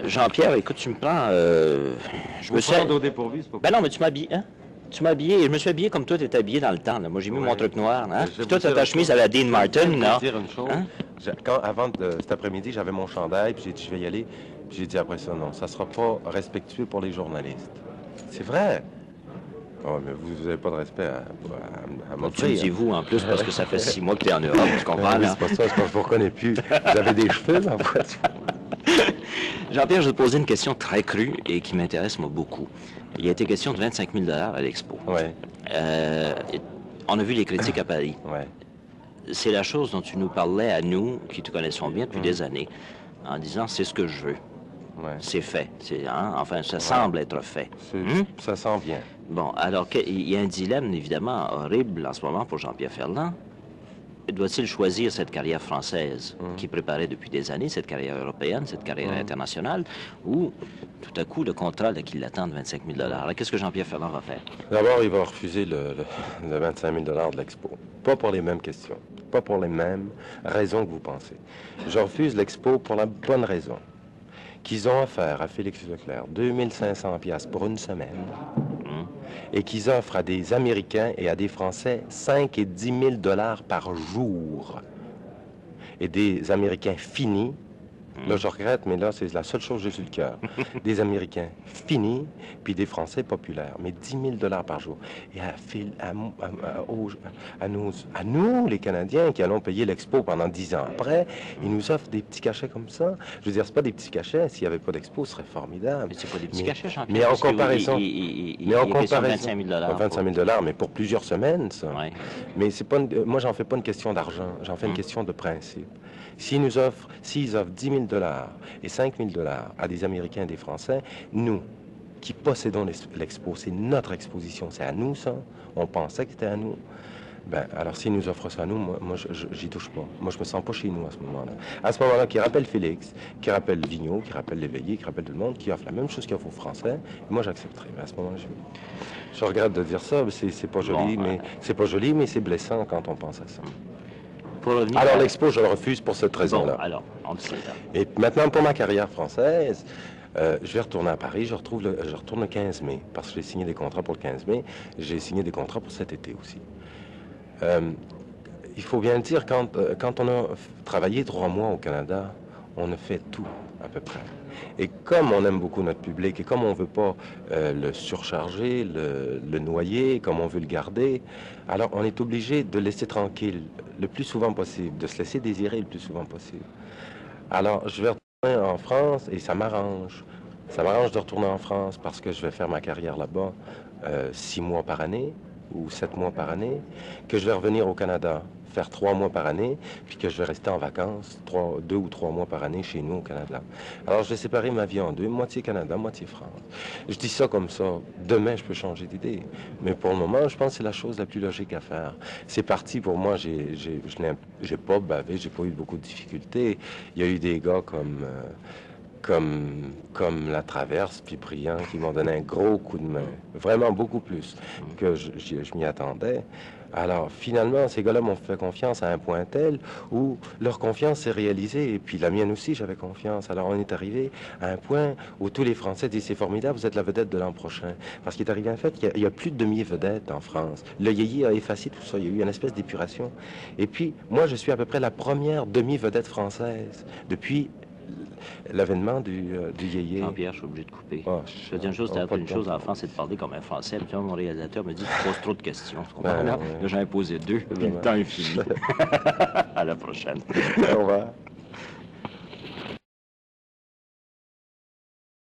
Jean-Pierre, écoute, tu me prends... je me suis... prendre au dépourvu, c'est pas Ben non, mais tu m'as habillé, hein? Tu m'as habillé, et je me suis habillé comme toi, tu étais habillé dans le temps, là. Moi, j'ai mis mon truc noir, hein? Puis toi, tu as ta chemise à la Dean Martin, Je vais non? vous dire une chose. Hein? Avant cet après-midi, j'avais mon chandail, puis j'ai dit, je vais y aller. Puis j'ai dit après ça, non, ça sera pas respectueux pour les journalistes. C'est vrai. Oh, mais vous n'avez pas de respect à Tu m'offrir. me dis vous, en plus, parce que ça fait 6 mois que tu es en Europe, tu comprends, Oui, là? c'est pas ça, c'est parce que je vous reconnais plus. Vous avez des cheveux, ma voiture. Jean-Pierre, je vais te poser une question très crue et qui m'intéresse, moi, beaucoup. Il a été question de 25 000 à l'Expo. Oui, On a vu les critiques à Paris. oui. C'est la chose dont tu nous parlais à nous, qui te connaissons bien depuis des années, en disant, c'est ce que je veux. Ouais. C'est fait. Enfin, ça semble être fait. Ça sent bien. Bon, alors, il y a un dilemme, évidemment, horrible en ce moment pour Jean-Pierre Ferland. Doit-il choisir cette carrière française qu'il préparait depuis des années, cette carrière européenne, cette carrière internationale, ou tout à coup le contrat qui l'attend de 25 000 Alors, qu'est-ce que Jean-Pierre Ferland va faire? D'abord, il va refuser le 25 000 de l'Expo. Pas pour les mêmes questions. Pas pour les mêmes raisons que vous pensez. Je refuse l'Expo pour la bonne raison qu'ils ont offert à Félix Leclerc 2500 pièces pour une semaine et qu'ils offrent à des Américains et à des Français 5 et 10 000 dollars par jour. Et des Américains finis, là je regrette, mais là c'est la seule chose que j'ai sur le cœur, des Américains finis, puis des Français populaires, mais 10 000 dollars par jour. Et à nous, les Canadiens, qui allons payer l'Expo pendant 10 ans après, ils nous offrent des petits cachets comme ça. Je veux dire, c'est pas des petits cachets, s'il n'y avait pas d'Expo, ce serait formidable. Mais c'est pas des petits cachets, Jean-Pierre. Mais en comparaison... Il en comparaison... 25 000 25 000 dollars, mais pour plusieurs semaines, ça. Ouais. Mais c'est pas moi, j'en fais pas une question d'argent, j'en fais une question de principe. S'ils offrent 10 000 dollars et 5 000 dollars à des Américains et des Français, nous, qui possédons l'Expo, c'est notre exposition, c'est à nous ça, on pensait que c'était à nous. Ben, alors s'ils nous offrent ça à nous, moi j'y touche pas. Moi, je me sens pas chez nous à ce moment-là. À ce moment-là, qui rappelle Félix, qui rappelle Vigneault, qui rappelle Léveillé, qui rappelle tout le monde, qui offre la même chose qu'il offre aux Français, et moi j'accepterai. Mais à ce moment-là, je regrette de dire ça, c'est pas joli, c'est pas joli, mais c'est blessant quand on pense à ça. Alors l'Expo, je le refuse pour cette raison-là. Bon, alors, on le sait. Et maintenant, pour ma carrière française, je vais retourner à Paris. Je retourne le 15 mai, parce que j'ai signé des contrats pour le 15 mai. J'ai signé des contrats pour cet été aussi. Il faut bien le dire, quand on a travaillé 3 mois au Canada, on a fait tout, à peu près. Et comme on aime beaucoup notre public, et comme on ne veut pas le surcharger, le noyer, comme on veut le garder, alors on est obligé de laisser tranquille le plus souvent possible, de se laisser désirer le plus souvent possible. Alors, je vais retourner en France, et ça m'arrange. Ça m'arrange de retourner en France parce que je vais faire ma carrière là-bas 6 mois par année, ou 7 mois par année, que je vais revenir au Canada, faire 3 mois par année, puis que je vais rester en vacances 2 ou 3 mois par année chez nous au Canada. Alors, je vais séparer ma vie en deux, moitié Canada, moitié France. Je dis ça comme ça. Demain, je peux changer d'idée. Mais pour le moment, je pense que c'est la chose la plus logique à faire. C'est parti pour moi. J'ai pas bavé, j'ai pas eu beaucoup de difficultés. Il y a eu des gars comme La Traverse, puis Briand, qui m'ont donné un gros coup de main. Vraiment beaucoup plus que je m'y attendais. Alors, finalement, ces gars-là m'ont fait confiance à un point tel où leur confiance s'est réalisée, et puis la mienne aussi, j'avais confiance. Alors, on est arrivé à un point où tous les Français disent, c'est formidable, vous êtes la vedette de l'an prochain. Parce qu'il est arrivé en fait qu'il y a plus de demi-vedettes en France. Le yéyé a effacé tout ça, il y a eu une espèce d'épuration. Et puis, moi, je suis à peu près la première demi-vedette française depuis l'avènement du yéyé. Jean-Pierre, je suis obligé de couper. Je te dis une chose, une chose en France, c'est de parler comme un Français. Puis mon réalisateur me dit, tu poses trop de questions. Tu comprends? Là, j'en ai posé 2, puis le temps est fini. À la prochaine. Au revoir.